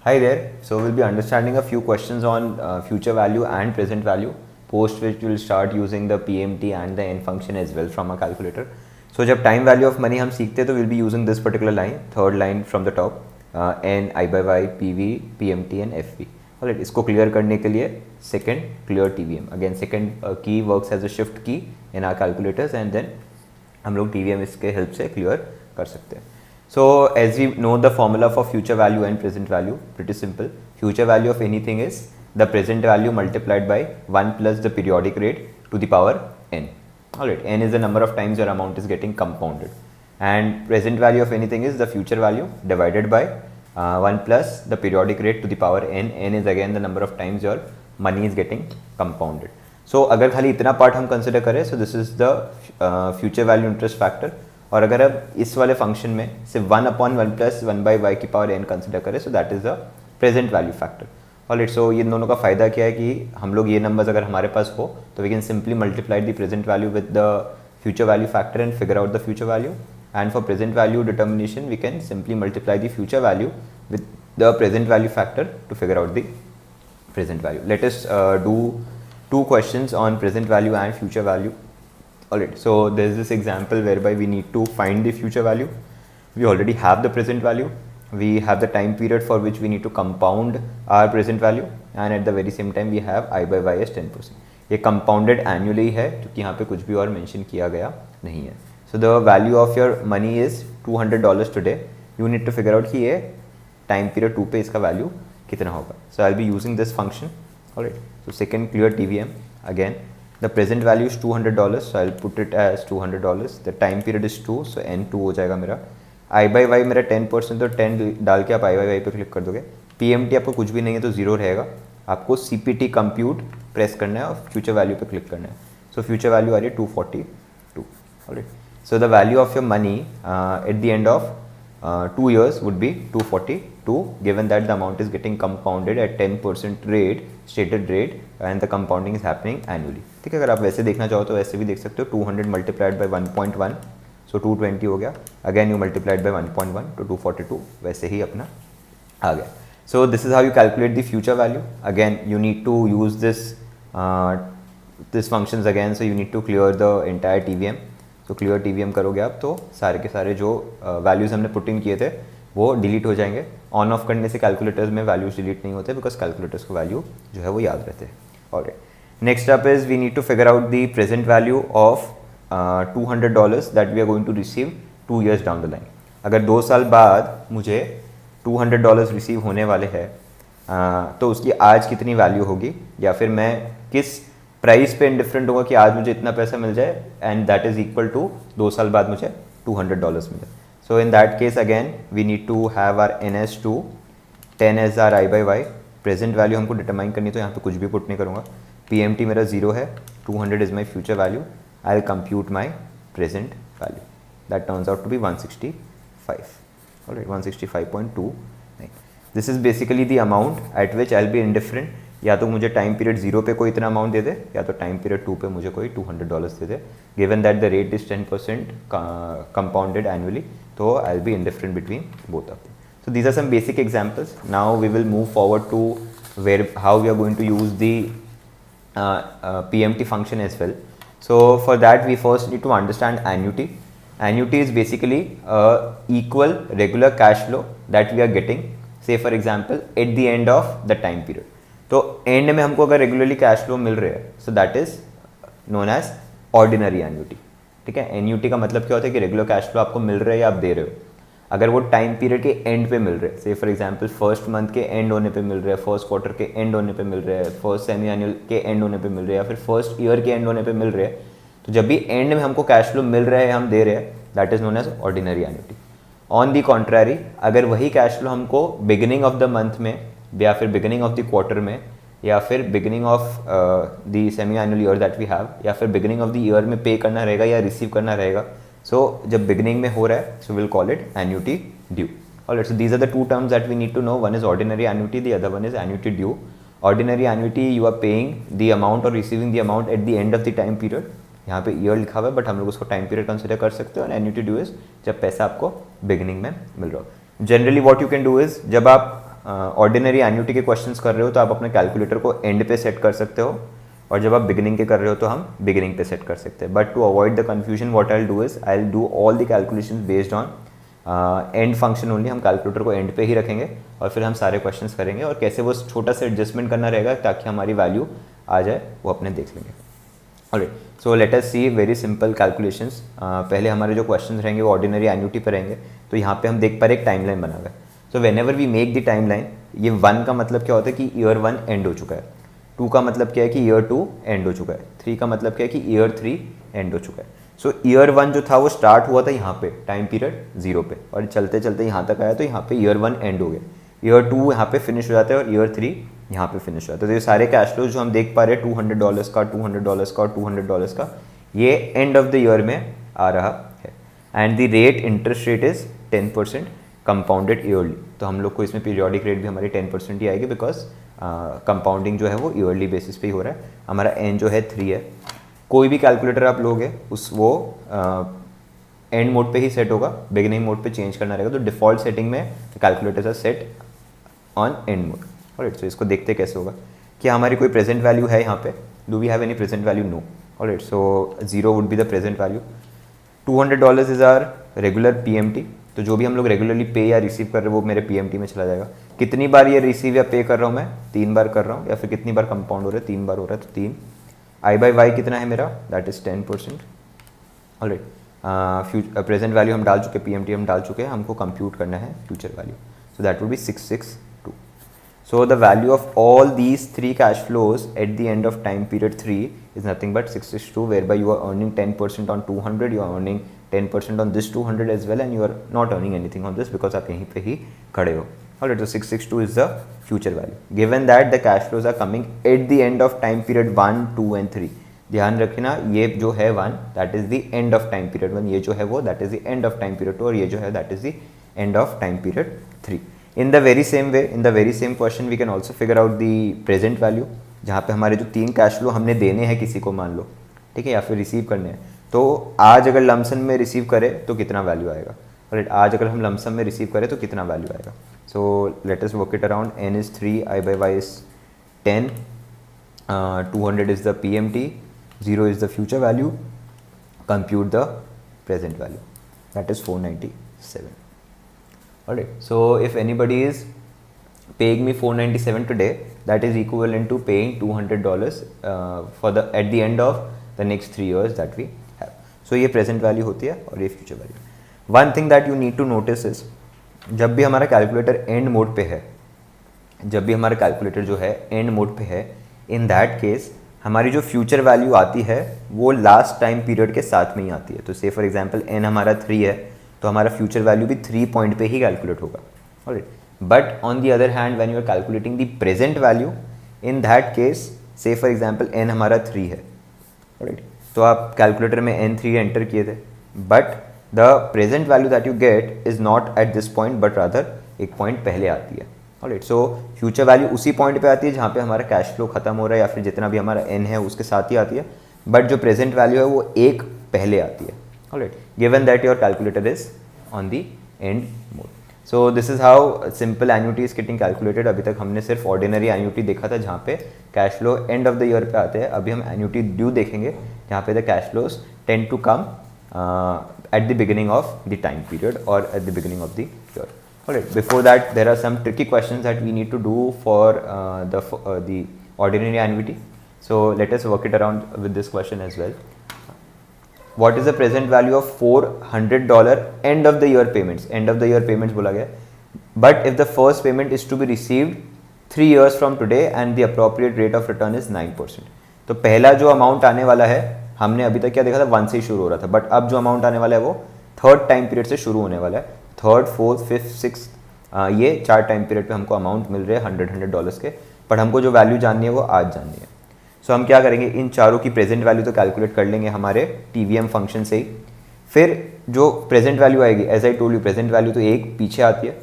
Hi there. So we'll be understanding a few questions on future value and present value, post which we'll start using the PMT and the n function as well from a calculator. So जब time value of money हम सीखते हैं तो we'll be using this particular line, third line from the top, n, I by y, PV, PMT and FV. Alright, इसको clear करने के लिए second clear TVM. Again second key works as a shift key in our calculators and then हम लोग TVM इसके help से clear कर सकते हैं. So as we know the formula for future value and present value, pretty simple. Future value of anything is the present value multiplied by 1 plus the periodic rate to the power n. Alright, n is the number of times your amount is getting compounded. And present value of anything is the future value divided by 1 plus the periodic rate to the power n. n is again the number of times your money is getting compounded. So अगर खाली इतना part हम consider करें, so this is the future value interest factor. और अगर अब इस वाले फंक्शन में सिर्फ 1/1 प्लस 1/y की पावर n कंसिडर करें, so that is the present value factor. Alright, so ये दोनों का फ़ायदा क्या है कि हम लोग ये नंबर्स अगर हमारे पास हो तो we can simply multiply the present value with the future value factor and figure out the future value. And for present value determination we can simply multiply the future value with the present value factor to figure out the present value. Let us do 2 questions on present value and future value. Alright, so there is this example whereby we need to find the future value. We already have the present value. We have the time period for which we need to compound our present value, and at the very same time we have I by y as 10%. ये compounded annually है क्योंकि यहाँ पे कुछ भी और mention किया गया नहीं है. So the value of your money is $200 today. You need to figure out कि ये time period 2 पे इसका value कितना होगा. So I'll be using this function. Alright, so second clear TVM again. The present value is $200, so I'll put it as $200. The time period is 2, so n2 हो जाएगा मेरा. I by y मेरा 10%, तो 10 डाल के आप I by y पे click कर दोगे. PMT आपको कुछ भी नहीं है तो 0 रहेगा. आपको CPT compute प्रेस करना है और फ्यूचर वैल्यू पे क्लिक करना है. सो फ्यूचर वैल्यू आ रही है 242. Alright, so the value of your money at the end of 2 years would be 242, given that the amount is getting compounded at 10% rate, stated rate, and the compounding is happening annually. ठीक है, अगर आप वैसे देखना चाहो तो वैसे भी देख सकते हो. 200 मल्टीप्लाइड बाई 1.1, सो 220 हो गया. अगेन यू मल्टीप्लाइड बाई 1.1 तो 242 वैसे ही अपना आ गया. So this is how you calculate the future value. Again you need to use this functions again, so you need to clear the entire TVM. तो clear TVM करोगे आप तो सारे के सारे जो वैल्यूज़ हमने पुट इन किए थे वो डिलीट हो जाएंगे. ऑन ऑफ करने से कैलकुलेटर्स में वैल्यूज डिलीट नहीं होते बिकॉज कैलकुलेटर्स को वैल्यू जो है वो याद रहते हैं. Alright, next up is we need to figure out the present value of $200 that we are going to receive 2 years down the line. अगर 2 साल बाद मुझे $200 रिसीव होने वाले हैं तो उसकी आज कितनी वैल्यू होगी, या फिर मैं किस प्राइस पे इंडिफरेंट होगा कि आज मुझे इतना पैसा मिल जाए and that is equal to 2 साल बाद मुझे $200 मिले. So in that case again we need to have R n as 2, 10 as our I by y. Present value हमको डिटरमाइन करनी, तो यहाँ पे कुछ भी पुट नहीं करूँगा. PMT मेरा 0 है, 200 is my future value. I will compute my present value. That turns out to be 165. Alright, 165.29. This is basically the amount at which I will be indifferent. या तो मुझे टाइम पीरियड 0 पे कोई इतना अमाउंट दे दे, या तो टाइम पीरियड 2 पे मुझे कोई $200 दे दे. Given that the rate is 10% compounded annually, तो I will be indifferent between both of them. So these are some basic examples. Now we will move forward to where how we are going to use the PMT function as well. So for that we first need to understand annuity. Annuity is basically a equal regular cash flow that we are getting, say for example at the end of the time period. तो end में हमको अगर regularly cash flow मिल रहे हैं, so that is known as ordinary annuity. ठीक है, annuity का मतलब क्या होता है कि रेगुलर कैश फ्लो आपको मिल रहा है या आप दे रहे हो. अगर वो टाइम पीरियड के एंड पे मिल रहे हैं, से फॉर एग्जांपल फर्स्ट मंथ के एंड होने पे मिल रहे हैं, फर्स्ट क्वार्टर के एंड होने पे मिल रहे हैं, फर्स्ट सेमी एनुअल के एंड होने पे मिल रहे हैं, या फिर फर्स्ट ईयर के एंड होने पे मिल रहे हैं, तो जब भी एंड में हमको कैश फ्लो मिल रहा है, हम दे रहे हैं, that is known as ordinary annuity. On the contrary, अगर वही कैश फ्लो हमको बिगिनिंग ऑफ द मंथ में, या फिर बिगिनिंग ऑफ द क्वार्टर में, या फिर beginning of the semi annual year that we have, या फिर बिगिनिंग ऑफ द ईयर में पे करना रहेगा या रिसीव करना रहेगा, सो जब बिगिनिंग में हो रहा है, so will call it annuity due. Alright, so these are the 2 terms that we need to know. One is ordinary annuity, the other one is annuity due. Ordinary annuity, you are paying the amount or receiving the amount at the end of the time period. यहाँ पे year लिखा हुआ है but हम लोग उसको time period consider कर सकते हो. और एन्यूटी ड्यू इज जब पैसा आपको बिगिनिंग में मिल रहा हो. Generally what you can do is, जब आप ऑर्डिनरी एन्युटी के क्वेश्चंस कर रहे हो तो आप अपने कैलकुलेटर को एंड पे सेट कर सकते हो, और जब आप बिगिनिंग के कर रहे हो तो हम बिगिनिंग पे सेट कर सकते हैं. But to avoid the confusion what I will do is I will do all the calculations based on end function only. हम कैलकुलेटर को एंड पे ही रखेंगे और फिर हम सारे क्वेश्चंस करेंगे, और कैसे वो छोटा सा एडजस्टमेंट करना रहेगा ताकि हमारी वैल्यू आ जाए वो अपने देख लेंगे. ऑलराइट, सो लेट अस सी वेरी सिंपल कैलकुलेशंस. पहले हमारे जो क्वेश्चंस रहेंगे वो ऑर्डिनरी एन्युटी पे रहेंगे. तो यहाँ पे हम देख पा रहे एक टाइमलाइन बना हुआ है. So whenever we make the timeline, ये 1 का मतलब क्या होता है कि ईयर 1 एंड हो चुका है, 2 का मतलब क्या है कि ईयर 2 एंड हो चुका है, 3 का मतलब क्या है कि ईयर 3 एंड हो चुका है. सो ईयर 1 जो था वो स्टार्ट हुआ था यहाँ पे टाइम पीरियड 0 पे, और चलते चलते यहाँ तक आया तो यहाँ पे ईयर 1 एंड हो गया, ईयर 2 यहाँ पे फिनिश हो जाता है और ईयर 3 यहाँ पे फिनिश हो जाता है. तो ये सारे कैश फ्लोज जो हम देख पा रहे हैं $200 का, $200 का और $200 का, ये एंड ऑफ द ईयर में आ रहा है. And the rate interest rate is 10% compounded yearly. तो हम लोग को इसमें पीरियोडिक रेट भी हमारी 10% ही आएगी, बिकॉज कंपाउंडिंग जो है वो ईयरली बेसिस पे ही हो रहा है. हमारा एन जो है 3 है. कोई भी कैलकुलेटर आप लोगे उस वो एंड मोड पे ही सेट होगा, बिगिनिंग मोड पे चेंज करना रहेगा. तो डिफॉल्ट सेटिंग में calculators are set on end mode. Alright, so इसको देखते कैसे होगा. क्या हमारी कोई प्रेजेंट वैल्यू है यहाँ पे? Do we have any present value? No. Alright, so 0 would be the present value. $200 is our regular PMT. तो जो भी हम लोग रेगुलरली पे या रिसीव कर रहे हैं वो मेरे PMT में चला जाएगा. कितनी बार ये रिसीव या पे कर रहा हूँ मैं? 3 बार कर रहा हूँ. या फिर कितनी बार कंपाउंड हो रहा है? 3 बार हो रहा है, तो 3. I/Y कितना है मेरा? That is 10%. Alright, present value हम डाल चुके, PMT हम डाल चुके हैं, हमको कंप्यूट करना है future value. So that would B 662. So the value of all these 3 cash flows at the end of time period 3 is nothing but 662, whereby you are earning 10% on 200, you are earning 10% on this 200 as well, and you are not earning anything on this because आप यहीं पे ही खड़े हो. Alright, so 662 is the future value. Given that the cash flows are coming at the end of time period 1, 2 and 3. ध्यान रखना, ये जो है 1 that is the end of time period 1, ये जो है वो that is the end of time period 2, और ये जो है that is the end of time period 3. In the very same way, in the very same question, we can also figure out the present value, जहाँ पे हमारे जो 3 cash flow हमने देने हैं किसी को, मान लो, ठीक है, या फिर रिसीव करने हैं. तो आज अगर लमसम में रिसीव करें तो कितना वैल्यू आएगा? राइट, आज अगर हम लमसम में रिसीव करें तो कितना वैल्यू आएगा? So let us work it around. n is 3, I/Y is 10, 200 is the PMT, 0 is the future value, compute the present value, that is 497. Alright, so if anybody is paying me 497 today, that is equivalent to paying $200 for the at the end of the next 3 years that we have. So ये present value होती है और ये future value. One thing that you need to notice is, जब भी हमारा calculator and mode पे है, जब भी हमारा कैलकुलेटर जो है एंड मोड पे है, इन दैट केस हमारी जो फ्यूचर वैल्यू आती है वो लास्ट टाइम पीरियड के साथ में ही आती है. तो से फॉर एग्जांपल n हमारा 3 है तो हमारा फ्यूचर वैल्यू भी 3 पॉइंट पे ही कैलकुलेट होगा. Alright, but on the other hand when you are calculating the present value, in that case से फॉर एग्जांपल n हमारा 3 है. ऑलराइट, तो आप कैलकुलेटर में n3 एंटर किए थे, but the present value that you get is not at this point but rather एक point पहले आती है. ऑलराइट, सो फ्यूचर वैल्यू उसी पॉइंट पे आती है जहाँ पे हमारा कैश फ्लो खत्म हो रहा है या फिर जितना भी हमारा n है उसके साथ ही आती है, बट जो प्रेजेंट वैल्यू है वो एक पहले आती है. Alright, given that your calculator is on the and mode. So this is how simple annuity is getting calculated. अभी तक हमने सिर्फ ऑर्डिनरी एन्युटी देखा था जहाँ पे cash flow end of the year पे आते हैं. अभी हम एन्युटी ड्यू देखेंगे जहाँ पे the cash flows tend to come at the beginning of the time period or at the beginning of the year. Alright, before that there are some tricky questions that we need to do for the ordinary annuity. So let us work it around with this question as well. What is the present value of $400 end of the year payments? End of the year payments बोला गया. But if the first payment is to be received 3 years from today and the appropriate rate of return is 9%. तो पहला जो amount आने वाला है, हमने अभी तक क्या देखा था, 1 से ही शुरू हो रहा था, बट अब जो अमाउंट आने वाला है वो थर्ड टाइम पीरियड से शुरू होने वाला है. थर्ड, फोर्थ, फिफ्थ, सिक्स, ये 4 टाइम पीरियड पे हमको अमाउंट मिल रहे हैं $100 के, बट हमको जो वैल्यू जाननी है वो आज जाननी है. सो हम क्या करेंगे, इन चारों की प्रेजेंट वैल्यू तो कैलकुलेट कर लेंगे हमारे TVM फंक्शन से ही. फिर जो प्रेजेंट वैल्यू आएगी, as I told you, present value तो एक पीछे आती है,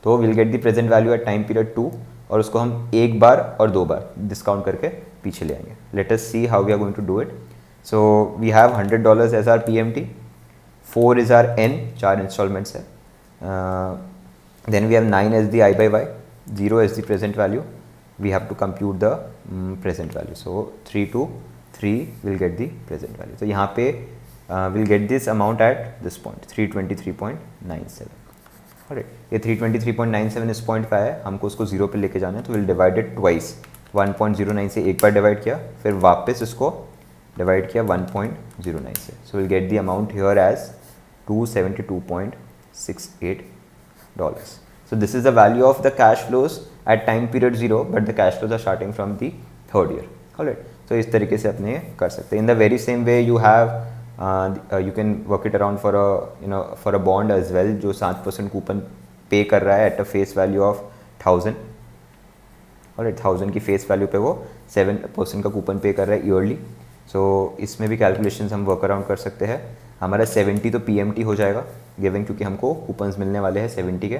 तो will get the present value at time period 2, और उसको हम एक बार और 2 बार डिस्काउंट करके पीछे ले आएंगे. Let us see how we are going to do it. So we have $100 as our PMT, 4 is our N, 4 installments है. Then we have 9 as the I/Y, 0 is the present value, we have to compute the present value. So 3 to 3 will get the present value. तो यहाँ पे we'll get this amount at this point 323.97. Alright, ये 323.97 इस point का है, हमको उसको 0 पे लेके जाना है, तो विल डिवाइड इट ट्वाइस. 1.09 से एक बार डिवाइड किया, फिर वापस इसको डिवाइड किया 1.09 से. So will get the amount here as $272.68. So this is the value of the cash flows at time period 0, but the cash flows are starting from the third year. Alright, so इस तरीके से अपने कर सकते हैं. In the very same way you have you can work it around for a for a bond as well, जो 7% coupon पे कर रहा है at a face value of 1000. Alright, 1000 की फेस वैल्यू पे वो 7% का कूपन पे कर रहा है ईयरली. सो इसमें भी कैलकुलेशंस हम वर्क अराउंड कर सकते हैं. हमारा 70 तो PMT हो जाएगा गिवन, क्योंकि हमको कूपन्स मिलने वाले हैं 70 के,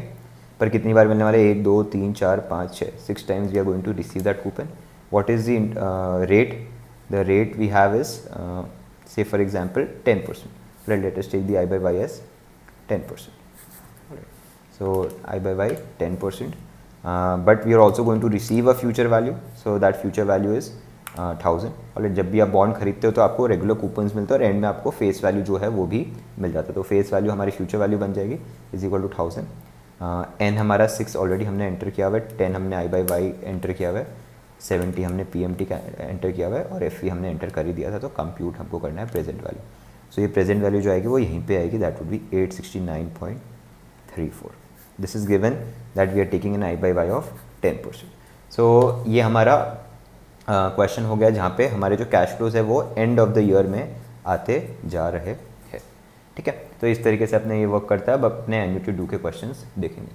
पर कितनी बार मिलने वाले, 1 2 3 4 5 6 6 times we are going to receive that coupon. What is the rate? The rate we have is say for example 10%. Let us take the I by Y as 10%. So I by Y 10%. But we are also going to receive a future value, so that future value is 1000. और जब भी आप bond खरीदते हो तो आपको regular coupons मिलते हैं और एंड में आपको फेस वैल्यू जो है वो भी मिल जाता है. तो फेस वैल्यू हमारी फ्यूचर वैल्यू बन जाएगी इज इक्वल टू 1000. एन हमारा 6 ऑलरेडी हमने एंटर किया हुआ है, 10 हमने I by Y एंटर किया हुआ है, 70 हमने PMT का एंटर किया हुआ है और FV हमने एंटर कर ही दिया था. तो कंप्यूट हमको करना है प्रेजेंट वैल्यू. सो ये प्रेजेंट वैल्यू जो आएगी वो यहीं पे आएगी, that would be 869.34. This is given that we are taking an I by Y of 10%. So ये हमारा क्वेश्चन हो गया जहाँ पे हमारे जो कैश फ्लोज है वो एंड ऑफ द ईयर में आते जा रहे हैं. ठीक है, तो इस तरीके से अपने ये वर्क करता है. अब अपने एन्युटी 2 के क्वेश्चंस देखेंगे.